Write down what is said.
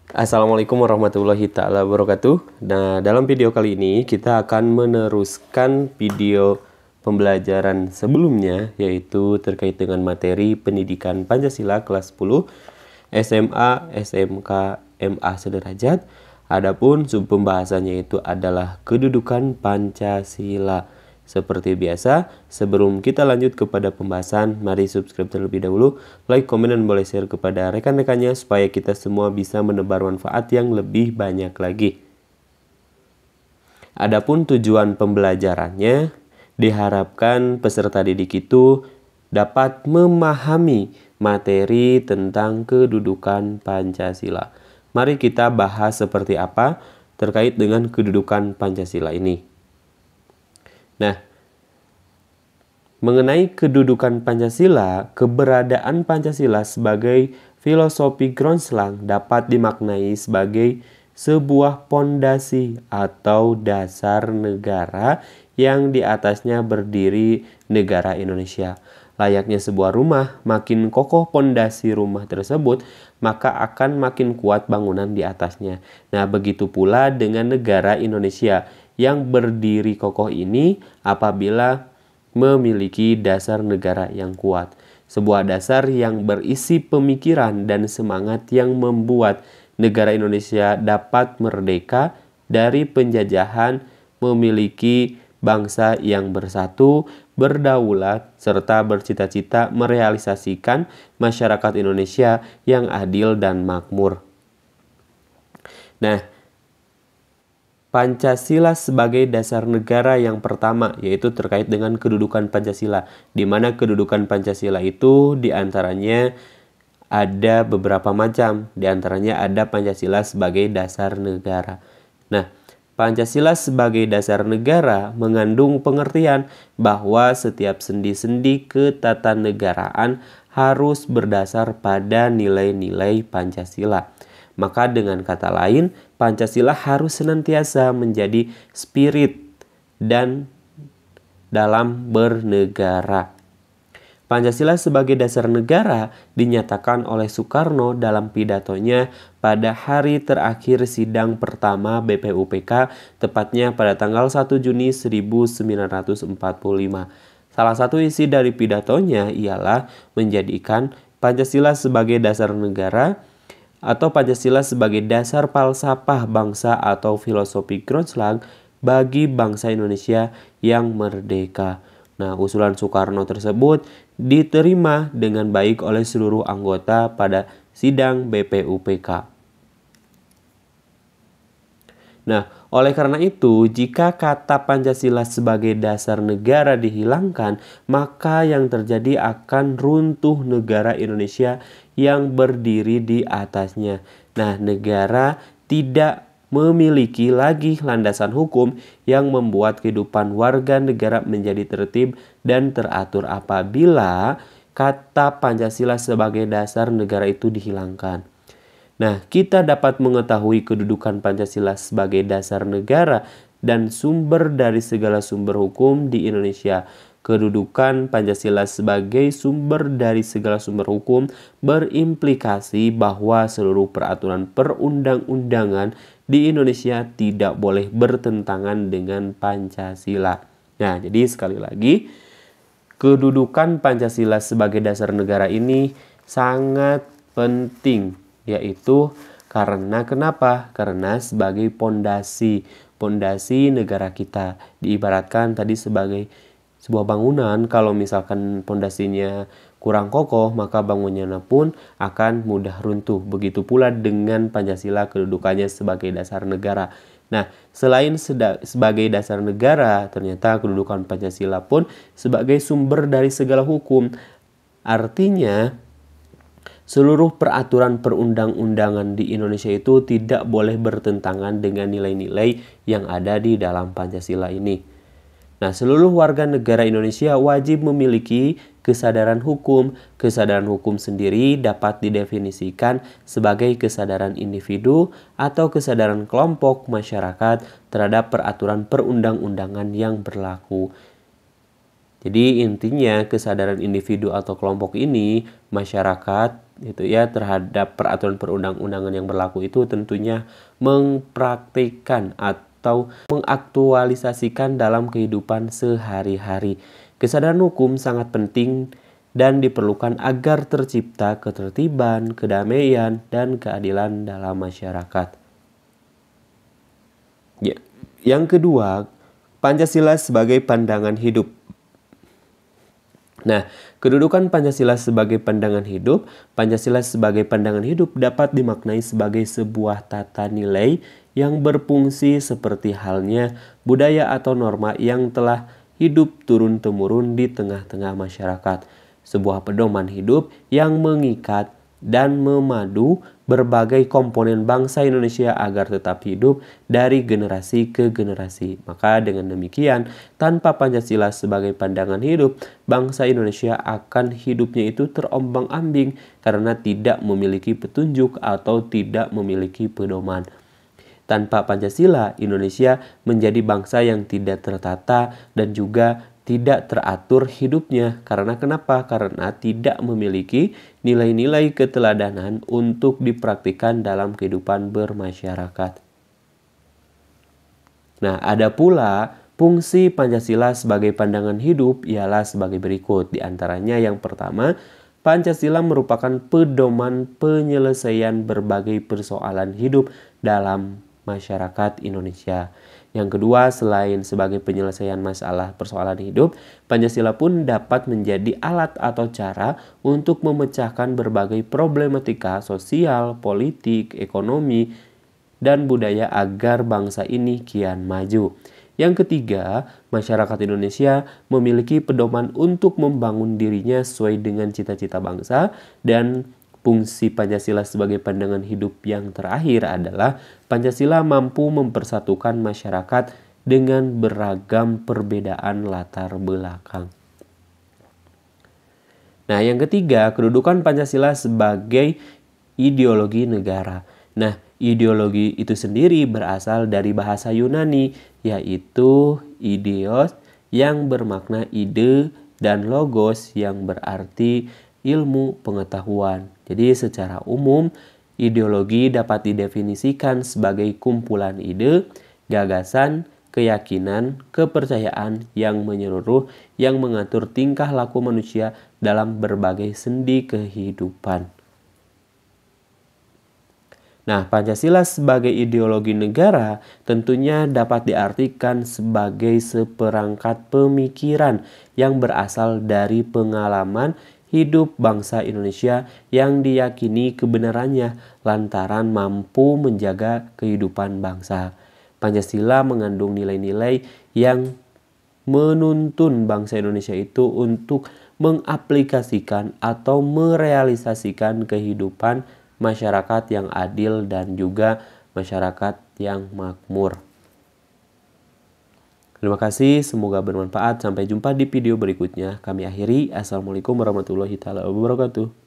Assalamualaikum warahmatullahi ta'ala wabarakatuh. Nah, dalam video kali ini kita akan meneruskan video pembelajaran sebelumnya, yaitu terkait dengan materi pendidikan Pancasila kelas 10 SMA, SMK, MA sederajat. Adapun sub pembahasannya itu adalah kedudukan Pancasila. Seperti biasa, sebelum kita lanjut kepada pembahasan, mari subscribe terlebih dahulu, like, komen, dan boleh share kepada rekan-rekannya supaya kita semua bisa menebar manfaat yang lebih banyak lagi. Adapun tujuan pembelajarannya, diharapkan peserta didik itu dapat memahami materi tentang kedudukan Pancasila. Mari kita bahas seperti apa terkait dengan kedudukan Pancasila ini. Nah, mengenai kedudukan Pancasila, keberadaan Pancasila sebagai filosofi Groendslang dapat dimaknai sebagai sebuah pondasi atau dasar negara yang di atasnya berdiri negara Indonesia. Layaknya sebuah rumah, makin kokoh pondasi rumah tersebut, maka akan makin kuat bangunan di atasnya. Nah, begitu pula dengan negara Indonesia yang berdiri kokoh ini apabila memiliki dasar negara yang kuat. Sebuah dasar yang berisi pemikiran dan semangat yang membuat negara Indonesia dapat merdeka dari penjajahan, memiliki bangsa yang bersatu, berdaulat, serta bercita-cita merealisasikan masyarakat Indonesia yang adil dan makmur. Nah, Pancasila sebagai dasar negara yang pertama, yaitu terkait dengan kedudukan Pancasila, di mana kedudukan Pancasila itu diantaranya ada beberapa macam, diantaranya ada Pancasila sebagai dasar negara. Nah, Pancasila sebagai dasar negara mengandung pengertian bahwa setiap sendi-sendi ketatanegaraan harus berdasar pada nilai-nilai Pancasila. Maka dengan kata lain, Pancasila harus senantiasa menjadi spirit dan dalam bernegara. Pancasila sebagai dasar negara dinyatakan oleh Soekarno dalam pidatonya pada hari terakhir sidang pertama BPUPK, tepatnya pada tanggal 1 Juni 1945. Salah satu isi dari pidatonya ialah menjadikan Pancasila sebagai dasar negara atau Pancasila sebagai dasar falsafah bangsa atau filosofi Groendslang bagi bangsa Indonesia yang merdeka. Nah, usulan Soekarno tersebut diterima dengan baik oleh seluruh anggota pada sidang BPUPK. Nah, oleh karena itu, jika kata Pancasila sebagai dasar negara dihilangkan, maka yang terjadi akan runtuh negara Indonesia yang berdiri di atasnya. Nah, negara tidak memiliki lagi landasan hukum yang membuat kehidupan warga negara menjadi tertib dan teratur apabila kata Pancasila sebagai dasar negara itu dihilangkan. Nah, kita dapat mengetahui kedudukan Pancasila sebagai dasar negara dan sumber dari segala sumber hukum di Indonesia. Kedudukan Pancasila sebagai sumber dari segala sumber hukum berimplikasi bahwa seluruh peraturan perundang-undangan di Indonesia tidak boleh bertentangan dengan Pancasila. Nah, jadi sekali lagi, kedudukan Pancasila sebagai dasar negara ini sangat penting, yaitu karena kenapa? Karena sebagai pondasi negara kita. Diibaratkan tadi sebagai sebuah bangunan, kalau misalkan pondasinya kurang kokoh, maka bangunannya pun akan mudah runtuh. Begitu pula dengan Pancasila, kedudukannya sebagai dasar negara. Nah, selain sebagai dasar negara, ternyata kedudukan Pancasila pun sebagai sumber dari segala hukum. Artinya, seluruh peraturan perundang-undangan di Indonesia itu tidak boleh bertentangan dengan nilai-nilai yang ada di dalam Pancasila ini. Nah, seluruh warga negara Indonesia wajib memiliki kesadaran hukum. Kesadaran hukum sendiri dapat didefinisikan sebagai kesadaran individu atau kesadaran kelompok masyarakat terhadap peraturan perundang-undangan yang berlaku. Jadi intinya kesadaran individu atau kelompok ini, masyarakat gitu ya terhadap peraturan perundang-undangan yang berlaku itu tentunya mempraktikkan atau mengaktualisasikan dalam kehidupan sehari-hari. Kesadaran hukum sangat penting dan diperlukan agar tercipta ketertiban, kedamaian, dan keadilan dalam masyarakat. Ya. Yang kedua, Pancasila sebagai pandangan hidup. Nah, kedudukan Pancasila sebagai pandangan hidup, Pancasila sebagai pandangan hidup dapat dimaknai sebagai sebuah tata nilai yang berfungsi seperti halnya budaya atau norma yang telah hidup turun-temurun di tengah-tengah masyarakat. Sebuah pedoman hidup yang mengikat dan memadu berbagai komponen bangsa Indonesia agar tetap hidup dari generasi ke generasi. Maka dengan demikian, tanpa Pancasila sebagai pandangan hidup, bangsa Indonesia akan hidupnya itu terombang-ambing karena tidak memiliki petunjuk atau tidak memiliki pedoman. Tanpa Pancasila, Indonesia menjadi bangsa yang tidak tertata dan juga tidak teratur hidupnya. Karena kenapa? Karena tidak memiliki nilai-nilai keteladanan untuk dipraktikkan dalam kehidupan bermasyarakat. Nah, ada pula fungsi Pancasila sebagai pandangan hidup ialah sebagai berikut. Di antaranya yang pertama, Pancasila merupakan pedoman penyelesaian berbagai persoalan hidup dalam masyarakat Indonesia. Yang kedua, selain sebagai penyelesaian masalah persoalan hidup, Pancasila pun dapat menjadi alat atau cara untuk memecahkan berbagai problematika sosial, politik, ekonomi, dan budaya agar bangsa ini kian maju. Yang ketiga, masyarakat Indonesia memiliki pedoman untuk membangun dirinya sesuai dengan cita-cita bangsa, dan fungsi Pancasila sebagai pandangan hidup yang terakhir adalah Pancasila mampu mempersatukan masyarakat dengan beragam perbedaan latar belakang. Nah, yang ketiga, kedudukan Pancasila sebagai ideologi negara. Nah, ideologi itu sendiri berasal dari bahasa Yunani, yaitu ideos yang bermakna ide dan logos yang berarti ilmu pengetahuan. Jadi secara umum, ideologi dapat didefinisikan sebagai kumpulan ide, gagasan, keyakinan, kepercayaan yang menyeluruh yang mengatur tingkah laku manusia dalam berbagai sendi kehidupan. Nah, Pancasila sebagai ideologi negara tentunya dapat diartikan sebagai seperangkat pemikiran yang berasal dari pengalaman hidup bangsa Indonesia yang diyakini kebenarannya lantaran mampu menjaga kehidupan bangsa. Pancasila mengandung nilai-nilai yang menuntun bangsa Indonesia itu untuk mengaplikasikan atau merealisasikan kehidupan masyarakat yang adil dan juga masyarakat yang makmur. Terima kasih, semoga bermanfaat. Sampai jumpa di video berikutnya. Kami akhiri. Assalamualaikum warahmatullahi wabarakatuh.